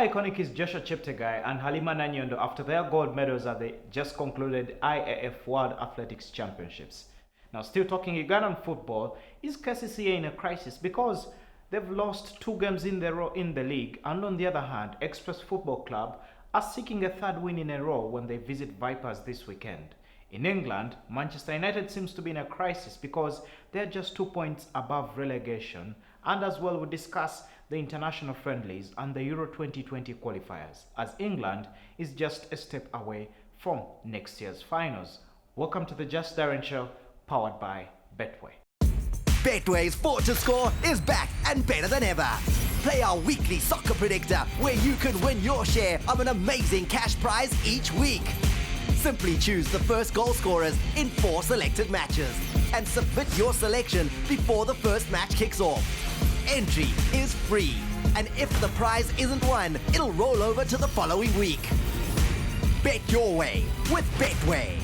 iconic is Joshua Cheptegei and Halima Nanyondo after their gold medals at the just concluded IAAF World Athletics Championships? Now, still talking Ugandan football, is KCCA in a crisis because they've lost 2 games in a row in the league, and on the other hand, Express Football Club are seeking a 3rd win in a row when they visit Vipers this weekend. In England, Manchester United seems to be in a crisis because they're just 2 points above relegation, and as well we'll discuss the international friendlies and the Euro 2020 qualifiers, as England is just a step away from next year's finals. Welcome to the Just Darren Show, powered by Betway. Betway's Fort to Score is back and better than ever. Play our weekly soccer predictor where you could win your share of an amazing cash prize each week. Simply choose the first goal scorers in 4 selected matches and submit your selection before the first match kicks off. Entry is free, and if the prize isn't won, it'll roll over to the following week. Bet your way with Betway.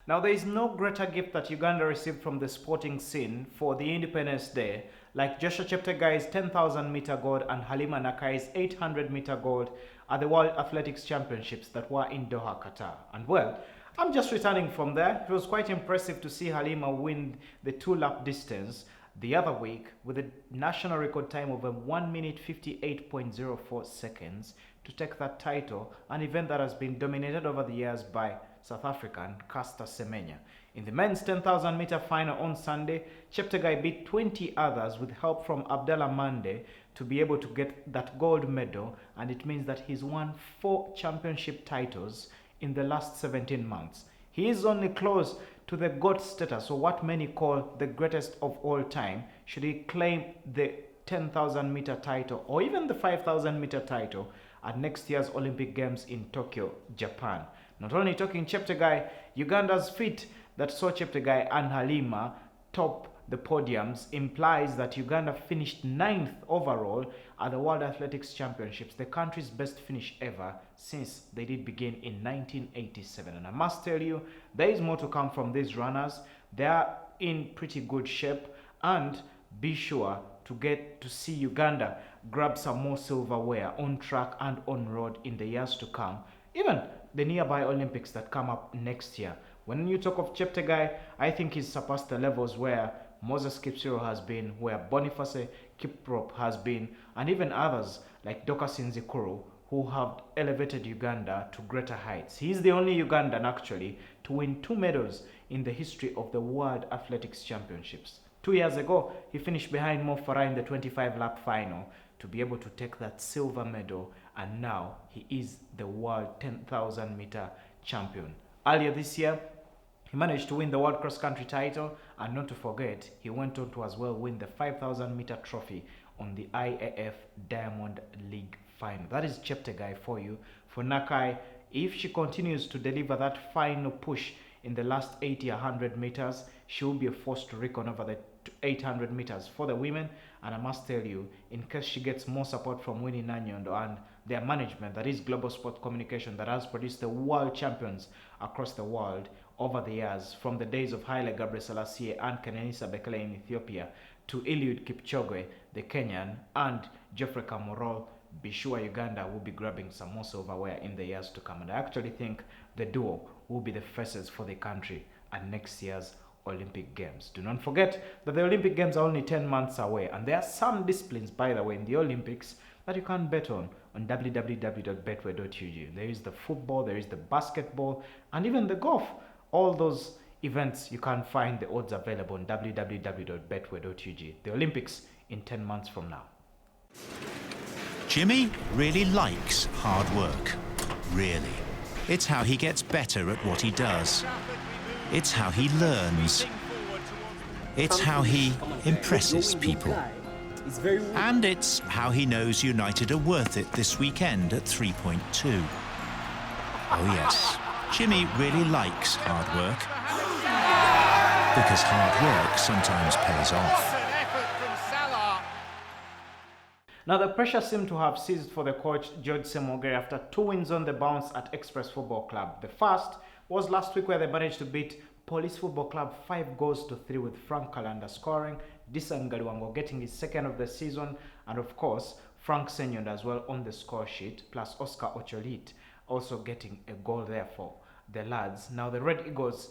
Now, there is no greater gift that Uganda received from the sporting scene for the Independence Day like Joshua Cheptegei's 10,000-meter gold and Halima Nakai's 800-meter gold at the World Athletics Championships that were in Doha, Qatar. And well, I'm just returning from there. It was quite impressive to see Halima win the 2-lap distance the other week with a national record time of 1 minute 58.04 seconds to take that title, an event that has been dominated over the years by South African Caster Semenya. In the men's 10,000-meter final on Sunday, Cheptegei beat 20 others with help from Abdallah Mande to be able to get that gold medal, and it means that he's won 4 championship titles in the last 17 months. He is only close to the GOAT status, or what many call the greatest of all time, should he claim the 10,000-meter title or even the 5,000-meter title at next year's Olympic Games in Tokyo, Japan. Not only talking Cheptegei, Uganda's feat that saw Cheptegei and Halima top the podiums implies that Uganda finished 9th overall at the World Athletics Championships, the country's best finish ever since they did begin in 1987. And I must tell you, there is more to come from these runners. They are in pretty good shape, and be sure to get to see Uganda grab some more silverware on track and on road in the years to come, even the nearby Olympics that come up next year. When you talk of Cheptegei, I think he's surpassed the levels where Moses Kipsiro has been, where Boniface Kiprop has been, and even others like Doka Sinzikuru, who have elevated Uganda to greater heights. He's the only Ugandan actually to win 2 medals in the history of the World Athletics Championships. 2 years ago, he finished behind Mo Farah in the 25-lap final to be able to take that silver medal, and now he is the world 10,000-meter champion. Earlier this year, he managed to win the World Cross Country title, and not to forget, he went on to as well win the 5,000-meter trophy on the IAAF Diamond League final. That is Cheptegei for you. For Nakai, if she continues to deliver that final push in the last 80-100 meters, she will be a force to reckon over the 800 meters for the women. And I must tell you, in case she gets more support from Winnie Nanyondo and their management, that is Global Sport Communication, that has produced the world champions across the world over the years, from the days of Haile Gebrselassie and Kenenisa Bekele in Ethiopia to Eliud Kipchoge, the Kenyan, and Geoffrey Kamworor, be sure Uganda will be grabbing some more silverware in the years to come. And I actually think the duo will be the faces for the country at next year's Olympic Games. Do not forget that the Olympic Games are only 10 months away, and there are some disciplines, by the way, in the Olympics that you can bet on www.betway.ug. There is the football, there is the basketball, and even the golf. All those events, you can find the odds available on www.betway.ug. The Olympics in 10 months from now. Jimmy really likes hard work. Really. It's how he gets better at what he does. It's how he learns. It's how he impresses people. And it's how he knows United are worth it this weekend at 3.2. Oh yes, Jimmy really likes hard work. Because hard work sometimes pays off. Now, the pressure seemed to have ceased for the coach George Semogere after 2 wins on the bounce at Express Football Club. The first was last week, where they managed to beat Police Football Club 5 goals to 3 with Frank Kalanda scoring, Disangaliwango getting his second of the season, and of course Frank Senyonda as well on the score sheet, plus Oscar Ocholit also getting a goal there for the lads. Now the Red Eagles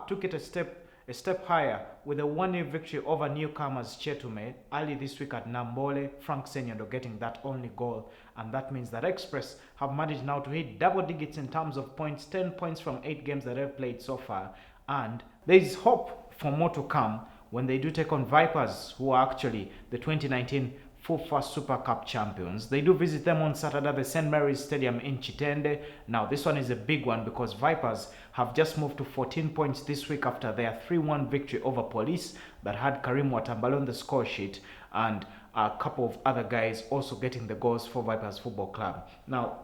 took it a step higher with a 1-0 victory over newcomers Chetume early this week at Nambole, Frank Senyondo getting that only goal, and that means that Express have managed now to hit double digits in terms of points, 10 points from 8 games that they've played so far, and there is hope for more to come when they do take on Vipers, who are actually the 2019 FIFA Super Cup champions. They do visit them on Saturday at the St. Mary's Stadium in Chitende. Now this one is a big one because Vipers have just moved to 14 points this week after their 3-1 victory over Police that had Karim Watambala on the score sheet, and a couple of other guys also getting the goals for Vipers Football Club. Now,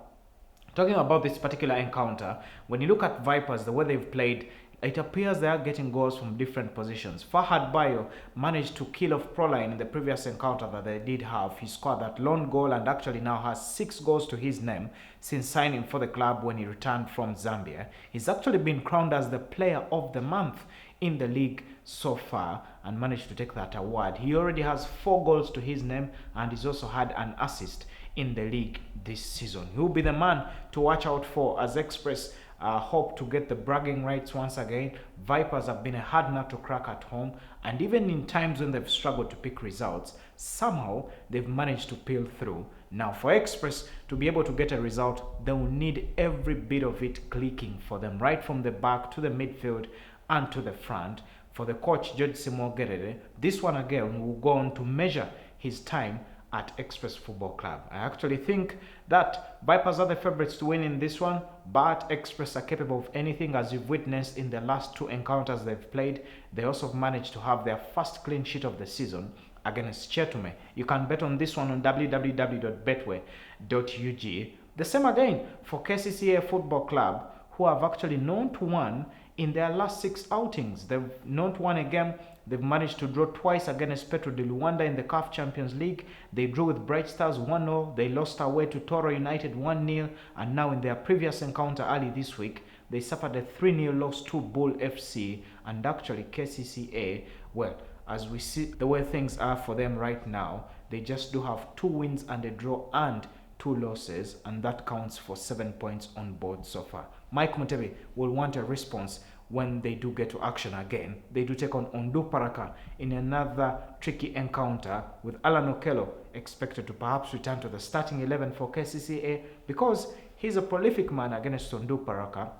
talking about this particular encounter, when you look at Vipers, the way they've played, it appears they are getting goals from different positions. Fahad Bayo managed to kill off Proline in the previous encounter that they did have. He scored that lone goal and actually now has 6 goals to his name since signing for the club when he returned from Zambia. He's actually been crowned as the player of the month in the league so far and managed to take that award. He already has 4 goals to his name and he's also had an assist in the league this season. He will be the man to watch out for as Express hope to get the bragging rights once again. Vipers have been a hard nut to crack at home, and even in times when they've struggled to pick results, somehow they've managed to peel through. Now for Express to be able to get a result, they will need every bit of it clicking for them, right from the back to the midfield and to the front. For the coach George Simo Gerere, this one again will go on to measure his time at Express Football Club. I actually think that Vipers are the favorites to win in this one, but Express are capable of anything, as you've witnessed in the last 2 encounters they've played. They also managed to have their first clean sheet of the season against Chetume. You can bet on this one on www.betway.ug. The same again for KCCA Football Club, who have actually not won in their last 6 outings. They've not won a game. They've managed to draw twice against Petro de Luanda in the CAF Champions League. They drew with Bright Stars 1-0. They lost away to Toro United 1-0. And now in their previous encounter early this week, they suffered a 3-0 loss to Bull FC. And actually KCCA, well, as we see the way things are for them right now, they just do have 2 wins and a draw and 2 losses, and that counts for 7 points on board so far. Mike Mutebe will want a response when they do get to action again. They do take on Ondu Paraka in another tricky encounter, with Allan Okello expected to perhaps return to the starting 11 for KCCA because he's a prolific man against Ondu Paraka.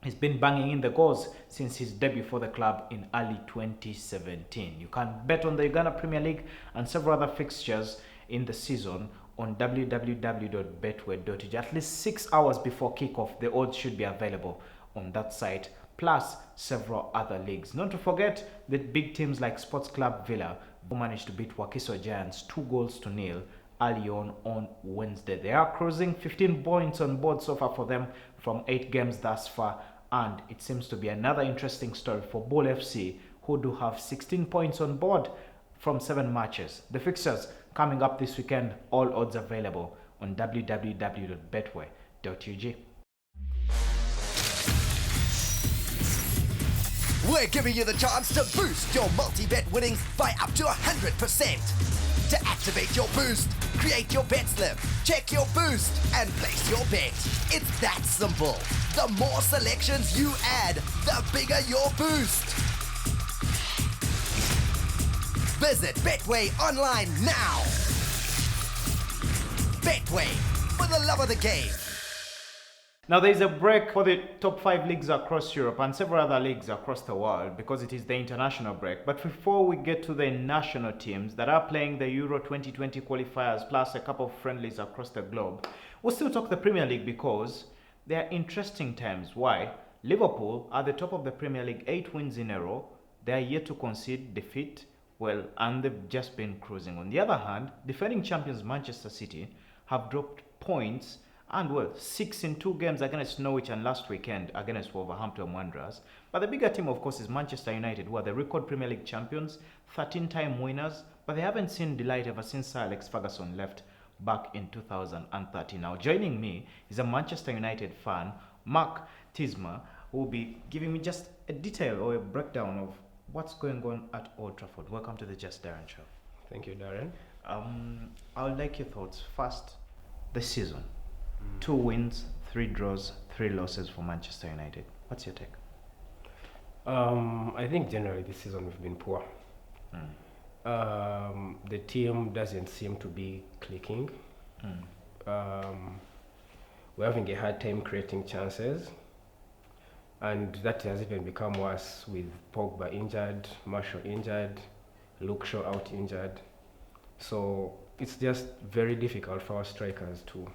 He's been banging in the goals since his debut for the club in early 2017. You can bet on the Uganda Premier League and several other fixtures in the season on www.betway.ug. At least 6 hours before kickoff, the odds should be available on that site, plus several other leagues. Not to forget that big teams like Sports Club Villa who managed to beat Wakiso Giants 2-0 early on Wednesday. They are cruising, 15 points on board so far for them from 8 games thus far, and it seems to be another interesting story for Bull FC, who do have 16 points on board from 7 matches. The fixtures coming up this weekend, all odds available on www.betway.ug. We're giving you the chance to boost your multi-bet winnings by up to 100%. To activate your boost, create your bet slip, check your boost, and place your bet. It's that simple. The more selections you add, the bigger your boost. Visit Betway online now. Betway, for the love of the game. Now there is a break for the top 5 leagues across Europe and several other leagues across the world because it is the international break. But before we get to the national teams that are playing the Euro 2020 qualifiers plus a couple of friendlies across the globe, we'll still talk the Premier League because they are interesting times. Why? Liverpool are the top of the Premier League, 8 wins in a row. They are yet to concede defeat, well, and they've just been cruising. On the other hand, defending champions Manchester City have dropped points and, well, 6 in 2 games against Norwich and last weekend against Wolverhampton Wanderers. But the bigger team, of course, is Manchester United, who are the record Premier League champions, 13-time winners, but they haven't seen delight ever since Sir Alex Ferguson left back in 2013. Now, joining me is a Manchester United fan, Mark Teesma, who will be giving me just a detail or a breakdown of what's going on at Old Trafford. Welcome to the Just Darren show. Thank you, Darren. I would like your thoughts. First, the season. 2 wins, 3 draws, 3 losses for Manchester United. What's your take? I think generally this season we've been poor. The team doesn't seem to be clicking. We're having a hard time creating chances, and that has even become worse with Pogba injured, Marshall injured, Luke Shaw out injured. So it's just very difficult for our strikers to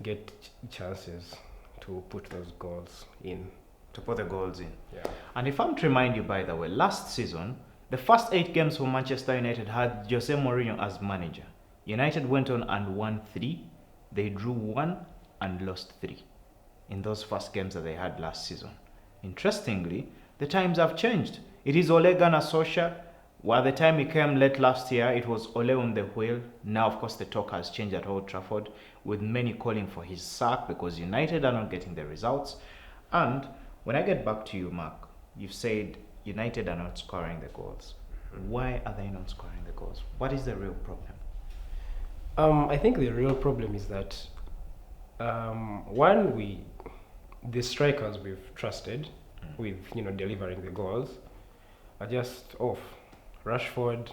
get chances to put those goals in. To put the goals in. Yeah. And if I'm to remind you, by the way, last season, the first 8 games for Manchester United had Jose Mourinho as manager. United went on and won 3. They drew 1 and lost 3 in those first games that they had last season. Interestingly, the times have changed. It is Ole Gunnar Solskjaer. While the time he came late last year, it was Ole on the wheel. Now, of course, the talk has changed at Old Trafford, with many calling for his sack because United are not getting the results. And when I get back to you, Mark, you've said United are not scoring the goals. Why are they not scoring the goals? What is the real problem? I think the real problem is that the strikers we've trusted with delivering the goals are just off. Rashford,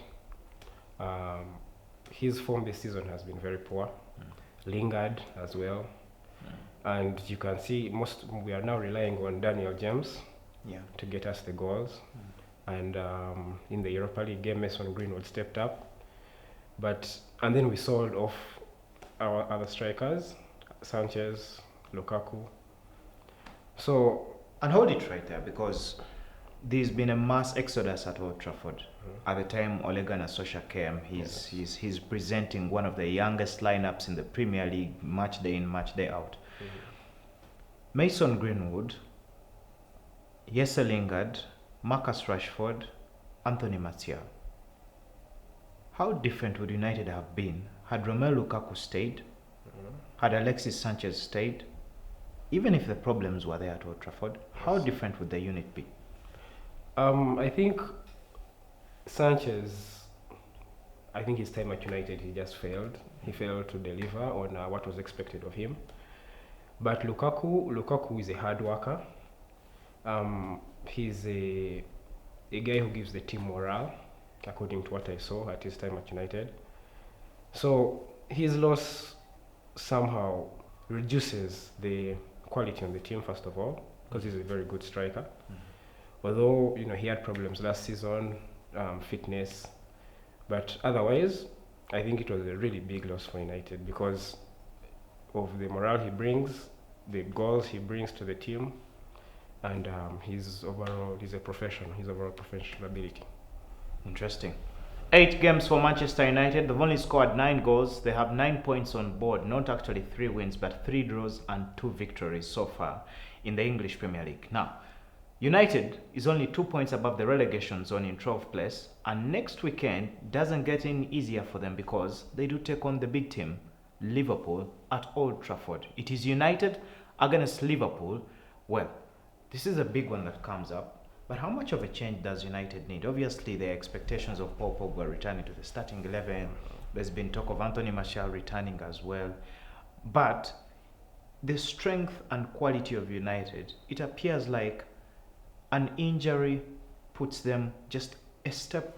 his form this season has been very poor. Lingard as well. And you can see we are now relying on Daniel James to get us the goals. And in the Europa League game, Mason Greenwood stepped up. And then we sold off our other strikers, Sanchez, Lukaku. And hold it right there, because there's been a mass exodus at Old Trafford. At the time Ole Gunnar Solskjaer came, he's presenting one of the youngest lineups in the Premier League, match day in, match day out. Mason Greenwood, Jesse Lingard, Marcus Rashford, Anthony Martial. How different would United have been had Romelu Lukaku stayed, had Alexis Sanchez stayed? Even if the problems were there at Old Trafford, how different would the unit be? I think Sanchez, his time at United, he just failed. He failed to deliver on what was expected of him. But Lukaku is a hard worker. He's a guy who gives the team morale, according to what I saw at his time at United. So his loss somehow reduces the quality on the team, first of all, because he's a very good striker. Although he had problems last season, fitness, but otherwise I think it was a really big loss for United because of the morale he brings, the goals he brings to the team, and his overall professional ability. Interesting. 8 games for Manchester United. They've only scored 9 goals. They have 9 points on board. Not actually 3 wins, but 3 draws and 2 victories so far in the English Premier League. Now, United is only 2 points above the relegation zone in 12th place, and next weekend doesn't get any easier for them because they do take on the big team, Liverpool, at Old Trafford. It is United against Liverpool. Well, this is a big one that comes up. But how much of a change does United need? Obviously, there are expectations of Paul Pogba returning to the starting 11. There's been talk of Anthony Martial returning as well. But the strength and quality of United, it appears like an injury puts them just a step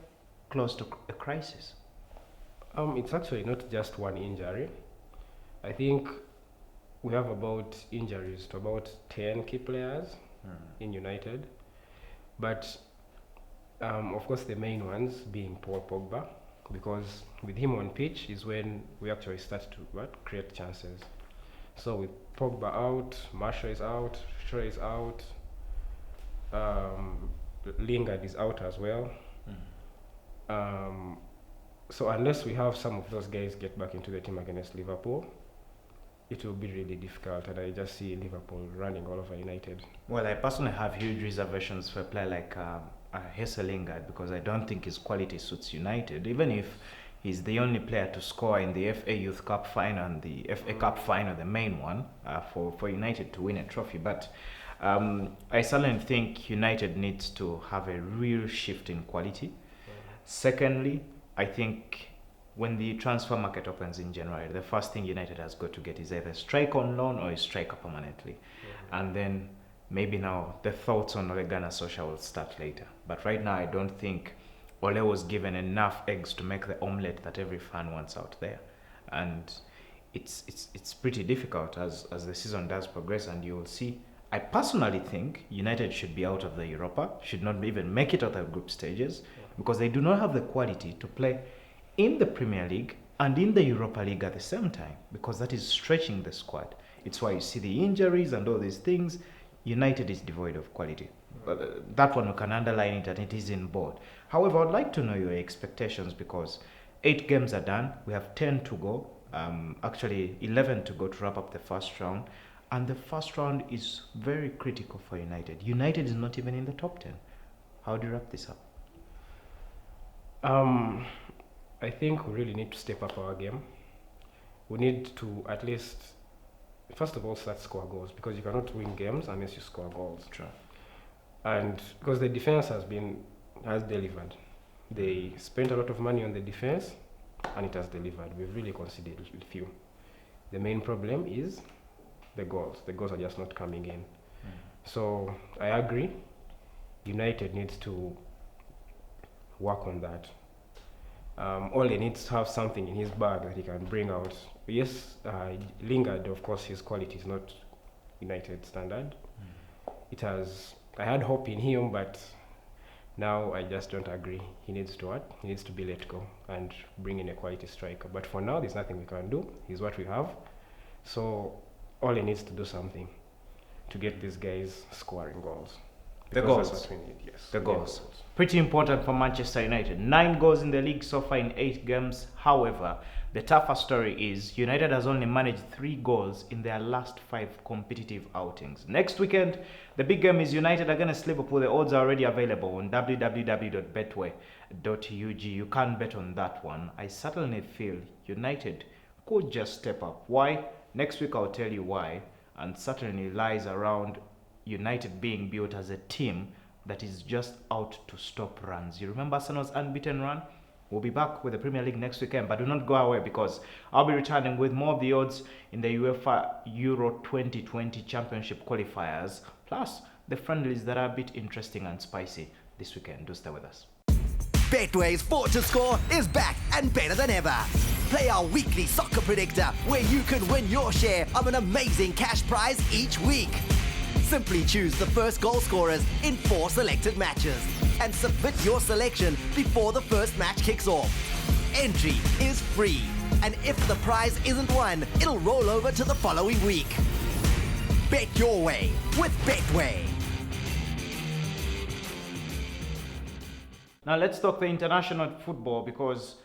close to a crisis. It's actually not just one injury. I think we have about injuries to about 10 key players in United. But of course the main ones being Paul Pogba, because with him on pitch is when we actually start to create chances. So with Pogba out, Marshall is out, Shaw is out, Lingard is out as well. So unless we have some of those guys get back into the team against Liverpool, it will be really difficult, and I just see Liverpool running all over United. Well, I personally have huge reservations for a player like Jesse Lingard because I don't think his quality suits United, even if he's the only player to score in the FA Youth Cup final and the FA Cup final, the main one, for United to win a trophy. But I certainly think United needs to have a real shift in quality. Secondly, I think when the transfer market opens in January, the first thing United has got to get is either strike on loan or a striker permanently. And then maybe now the thoughts on Ole Gunnar Solskjaer will start later. But right now, I don't think Ole was given enough eggs to make the omelette that every fan wants out there. And it's pretty difficult as the season does progress, and you'll see. I personally think United should be out of the Europa, should not even make it out of group stages, because they do not have the quality to play in the Premier League and in the Europa League at the same time, because that is stretching the squad. It's why you see the injuries and all these things. United is devoid of quality. But that one, we can underline it, and it is in bold. However, I'd like to know your expectations, because 8 games are done. We have 10 to go. Actually, 11 to go to wrap up the first round. And the first round is very critical for United. United is not even in the top 10. How do you wrap this up? I think we really need to step up our game. We need to at least, first of all, start score goals, because you cannot win games unless you score goals. True. And because the defense has delivered. They spent a lot of money on the defense, and it has delivered. We've really conceded a few. The main problem is the goals. The goals are just not coming in. So I agree. United needs to work on that. Ole needs to have something in his bag that he can bring out. Yes, Lingard, of course, his quality is not United standard. I had hope in him, but now I just don't agree. He needs to what? He needs to be let go and bring in a quality striker. But for now, there's nothing we can do. He's what we have. So Ole needs to do something to get these guys scoring goals. The Because goals. that's what we need, yes. The We need goals. Pretty important for Manchester United. 9 goals in the league so far in 8 games. However, the tougher story is United has only managed 3 goals in their last 5 competitive outings. Next weekend, the big game is United against Liverpool. The odds are already available on www.betway.ug. You can bet on that one. I certainly feel United could just step up. Why? Next week I'll tell you why. And certainly lies around United being built as a team that is just out to stop runs. You remember Arsenal's unbeaten run? We'll be back with the Premier League next weekend, but do not go away, because I'll be returning with more of the odds in the UEFA Euro 2020 Championship qualifiers, plus the friendlies that are a bit interesting and spicy this weekend. Do stay with us. Betway's Sport to Score is back and better than ever. Play our weekly soccer predictor, where you can win your share of an amazing cash prize each week. Simply choose the first goal scorers in 4 selected matches and submit your selection before the first match kicks off. Entry is free, and if the prize isn't won, it'll roll over to the following week. Bet your way with Betway. Now let's talk the international football, because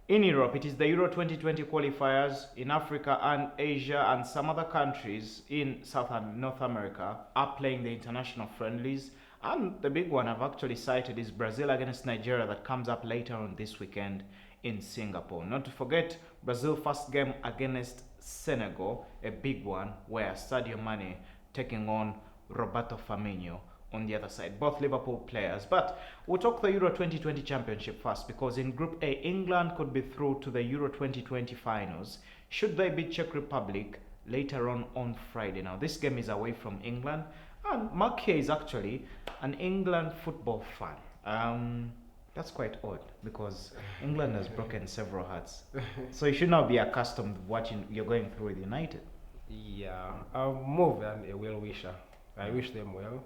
in Europe it is the Euro 2020 qualifiers. In Africa and Asia and some other countries in South and North America are playing the international friendlies. And the big one I've actually cited is Brazil against Nigeria, that comes up later on this weekend in Singapore. Not to forget Brazil first game against Senegal, a big one, where Sadio Mane taking on Roberto Firmino on the other side, both Liverpool players. But we'll talk the Euro 2020 Championship first, because in Group A, England could be through to the Euro 2020 finals should they beat Czech Republic later on Friday. Now this game is away from England, and Mark here is actually an England football fan. That's quite odd, because England has broken several hearts, so you should not be accustomed to watching you're going through with United. Yeah, I'm more than a well-wisher. I wish them well.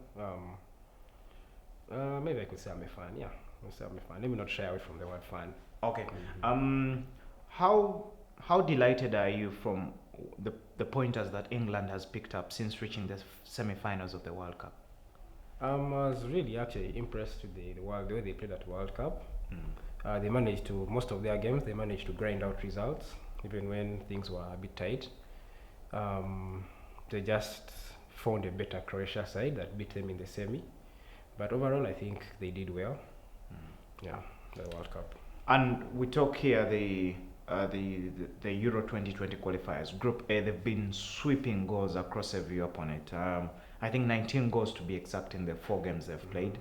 Maybe I could say I'm a fan. Yeah, I'll say I'm a fan. Let me not shy away from the word fan. Okay. How delighted are you from the pointers that England has picked up since reaching the semi-finals of the World Cup? I was really actually impressed with the way they played at World Cup. They managed to, most of their games, they managed to grind out results, even when things were a bit tight. They just found a better Croatia side that beat them in the semi. But overall, I think they did well. Yeah, the World Cup. And we talk here the the Euro 2020 qualifiers, Group A, they've been sweeping goals across every opponent. I think 19 goals to be exact in the 4 games they've played.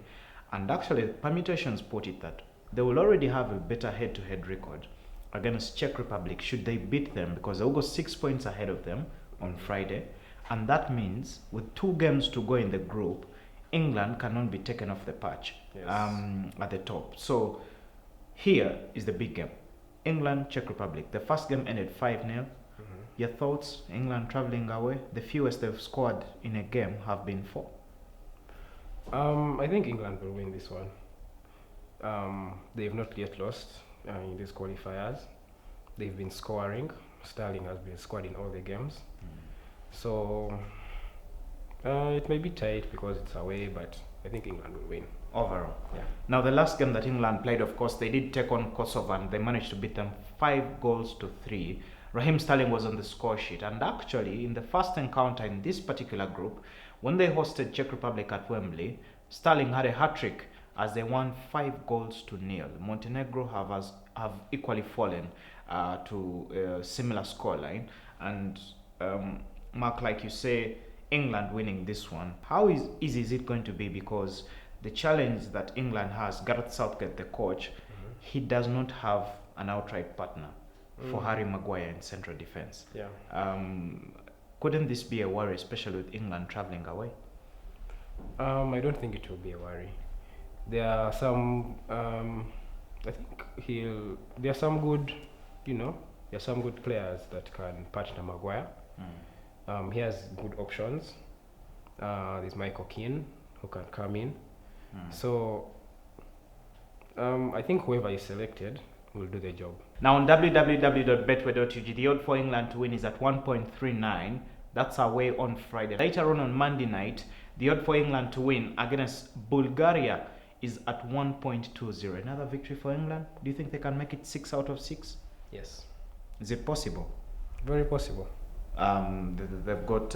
And actually, permutations put it that they will already have a better head-to-head record against Czech Republic should they beat them, because they'll go 6 points ahead of them on Friday. And that means with 2 games to go in the group, England cannot be taken off the patch at the top. So here is the big game. England, Czech Republic. The first game ended 5-0. Your thoughts? England traveling away. The fewest they've scored in a game have been 4. I think England will win this one. They've not yet lost in these qualifiers. They've been scoring. Sterling has been scored in all the games. So it may be tight because it's away, but I think England will win. Overall. Yeah. Now the last game that England played, of course, they did take on Kosovo and they managed to beat them 5-3. Raheem Sterling was on the score sheet, and actually in the first encounter in this particular group, when they hosted Czech Republic at Wembley, Sterling had a hat-trick as they won 5-0. Montenegro have equally fallen to a similar scoreline, and Mark, like you say, England winning this one. How easy is it going to be? Because the challenge that England has, Gareth Southgate, the coach, he does not have an outright partner for Harry Maguire in central defence. Yeah. Couldn't this be a worry, especially with England travelling away? I don't think it will be a worry. There are some. I think there are some good. There are some good players that can partner Maguire. He has good options. There's Michael Keane who can come in. So I think whoever is selected will do the job. Now on www.betway.ug, the odd for England to win is at 1.39. That's away on Friday. Later on Monday night, the odd for England to win against Bulgaria is at 1.20. Another victory for England. Do you think they can make it 6 out of 6? Yes. Is it possible? Very possible. They've got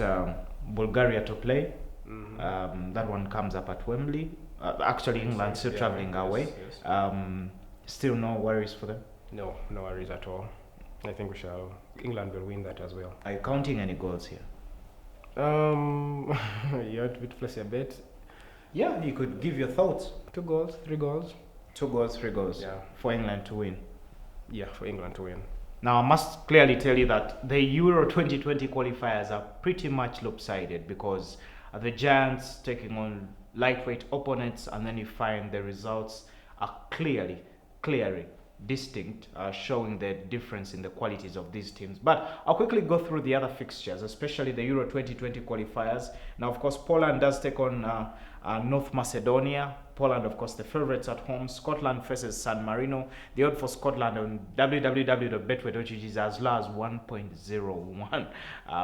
Bulgaria to play. That one comes up at Wembley. Actually, England still travelling away. Yes. Still no worries for them? No worries at all. I think England will win that as well. Are you counting any goals here? You want to place a bet? Yeah, you could give your thoughts. 2 goals, 3 goals. 2 goals, 3 goals. Yeah. For England to win. Yeah, for England to win. Now, I must clearly tell you that the Euro 2020 qualifiers are pretty much lopsided, because the Giants taking on lightweight opponents, and then you find the results are clearly distinct, showing the difference in the qualities of these teams. But I'll quickly go through the other fixtures, especially the Euro 2020 qualifiers. Now, of course, Poland does take on North Macedonia. Poland, of course, the favourites at home. Scotland faces San Marino. The odd for Scotland on www.betway.ug is as low as 1.01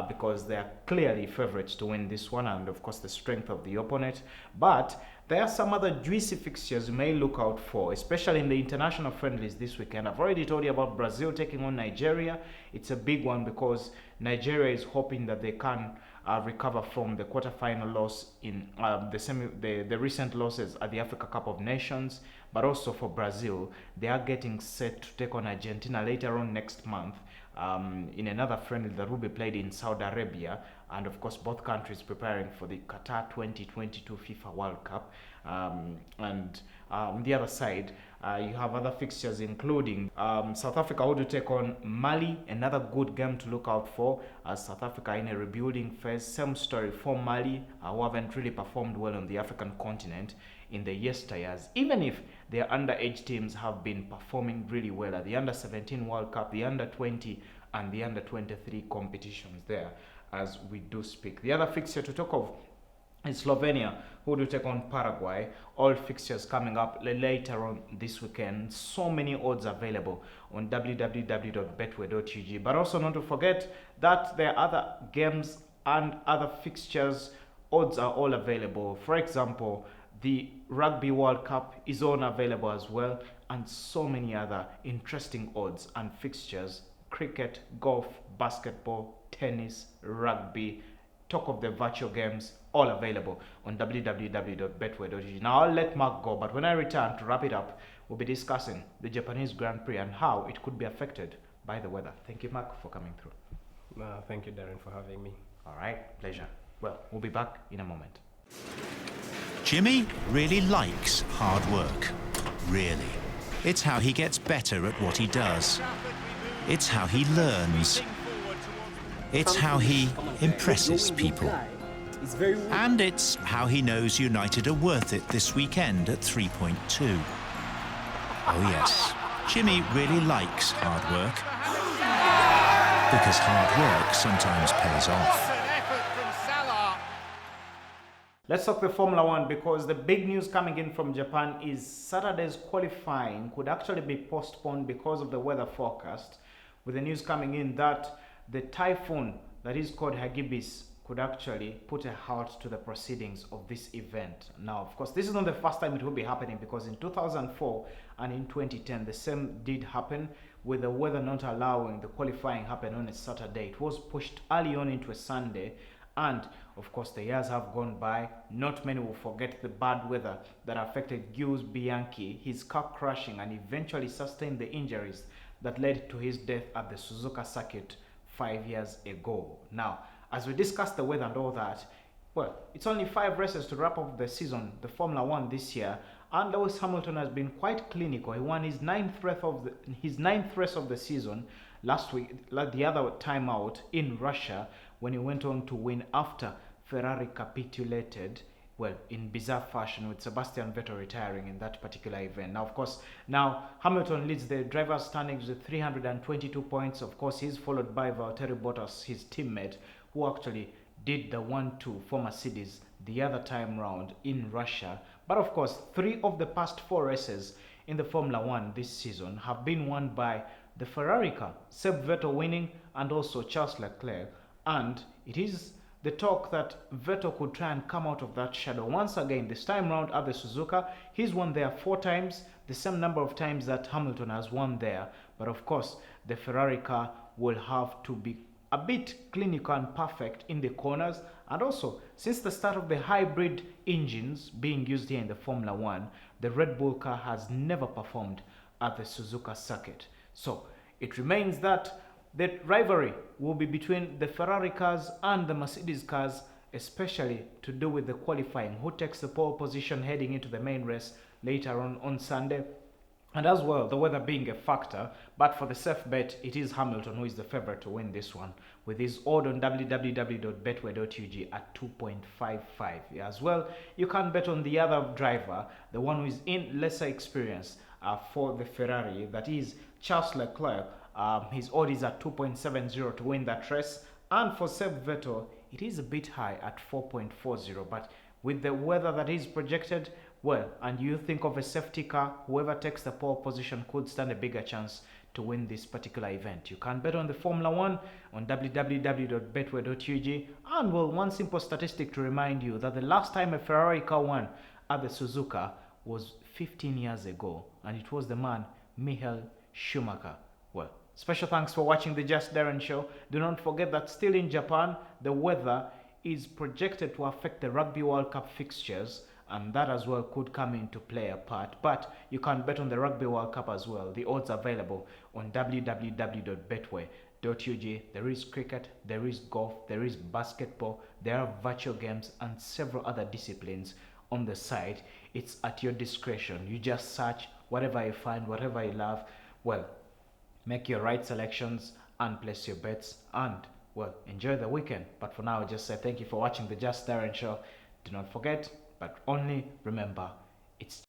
because they are clearly favourites to win this one, and of course the strength of the opponent. But there are some other juicy fixtures you may look out for, especially in the international friendlies this weekend. I've already told you about Brazil taking on Nigeria. It's a big one because Nigeria is hoping that they can recover from the quarterfinal loss in the recent losses at the Africa Cup of Nations. But also for Brazil, they are getting set to take on Argentina later on next month in another friendly that will be played in Saudi Arabia. And of course, both countries preparing for the Qatar 2022 FIFA World Cup. And on the other side, you have other fixtures including South Africa will take on Mali, another good game to look out for, as South Africa in a rebuilding phase. Same story for Mali, who haven't really performed well on the African continent in the yesteryears, even if their underage teams have been performing really well at the Under-17 World Cup, the Under-20 and the Under-23 competitions there as we do speak. The other fixture to talk of is Slovenia, who do take on Paraguay. All fixtures coming up later on this weekend. So many odds available on www.betway.ug. But also not to forget that there are other games and other fixtures. Odds are all available. For example, the Rugby World Cup is on available as well, and so many other interesting odds and fixtures. Cricket, golf, basketball, tennis, rugby, talk of the virtual games, all available on www.betway.ug. Now I'll let Mark go, but when I return to wrap it up, we'll be discussing the Japanese Grand Prix and how it could be affected by the weather. Thank you, Mark, for coming through. Thank you, Darren, for having me. All right, pleasure. Well, we'll be back in a moment. Jimmy really likes hard work. Really. It's how he gets better at what he does. It's how he learns. It's how he impresses people. And it's how he knows United are worth it this weekend at 3.2. Oh yes, Jimmy really likes hard work. Because hard work sometimes pays off. Let's talk the Formula One, because the big news coming in from Japan is Saturday's qualifying could actually be postponed because of the weather forecast, with the news coming in that the typhoon that is called Hagibis could actually put a halt to the proceedings of this event. Now, of course, this is not the first time it will be happening, because in 2004 and in 2010, the same did happen, with the weather not allowing the qualifying happen on a Saturday. It was pushed early on into a Sunday. And of course, the years have gone by. Not many will forget the bad weather that affected Gius Bianchi, his car crashing and eventually sustained the injuries that led to his death at the Suzuka circuit 5 years ago. Now, as we discuss the weather and all that, well, it's only 5 races to wrap up the season, the Formula One this year, and Lewis Hamilton has been quite clinical. He won his ninth race of the season last week, the other time out in Russia, when he went on to win after Ferrari capitulated, well, in bizarre fashion, with Sebastian Vettel retiring in that particular event. Now, of course, Hamilton leads the drivers' standings with 322 points. Of course, he's followed by Valtteri Bottas, his teammate, who actually did the 1-2 for Mercedes the other time round in Russia. But of course, 3 of the past 4 races in the Formula One this season have been won by the Ferrari car, Seb Vettel winning, and also Charles Leclerc. And it is the talk that Vettel could try and come out of that shadow once again. This time round at the Suzuka, he's won there 4 times, the same number of times that Hamilton has won there. But of course, the Ferrari car will have to be a bit clinical and perfect in the corners. And also, since the start of the hybrid engines being used here in the Formula One, the Red Bull car has never performed at the Suzuka circuit. So it remains that the rivalry will be between the Ferrari cars and the Mercedes cars, especially to do with the qualifying, who takes the pole position heading into the main race later on Sunday. And as well, the weather being a factor, but for the safe bet, it is Hamilton who is the favorite to win this one, with his odd on www.betway.ug at 2.55. As well, you can bet on the other driver, the one who is in lesser experience for the Ferrari, that is Charles Leclerc. His odd is at 2.70 to win that race. And for Seb Vettel, it is a bit high at 4.40. But with the weather that is projected, well, and you think of a safety car, whoever takes the pole position could stand a bigger chance to win this particular event. You can bet on the Formula One on www.betway.ug. And well, one simple statistic to remind you that the last time a Ferrari car won at the Suzuka was 15 years ago, and it was the man Michael Schumacher. Well, special thanks for watching the Just Darren show. Do not forget that still in Japan, the weather is projected to affect the Rugby World Cup fixtures, and that as well could come into play a part. But you can bet on the Rugby World Cup as well. The odds are available on www.betway.ug. There is cricket, there is golf, there is basketball, there are virtual games and several other disciplines on the site. It's at your discretion. You just search whatever you find, whatever you love. Well, make your right selections and place your bets, and well, enjoy the weekend. But for now, just say thank you for watching the Just Darren show. Do not forget, but only remember, it's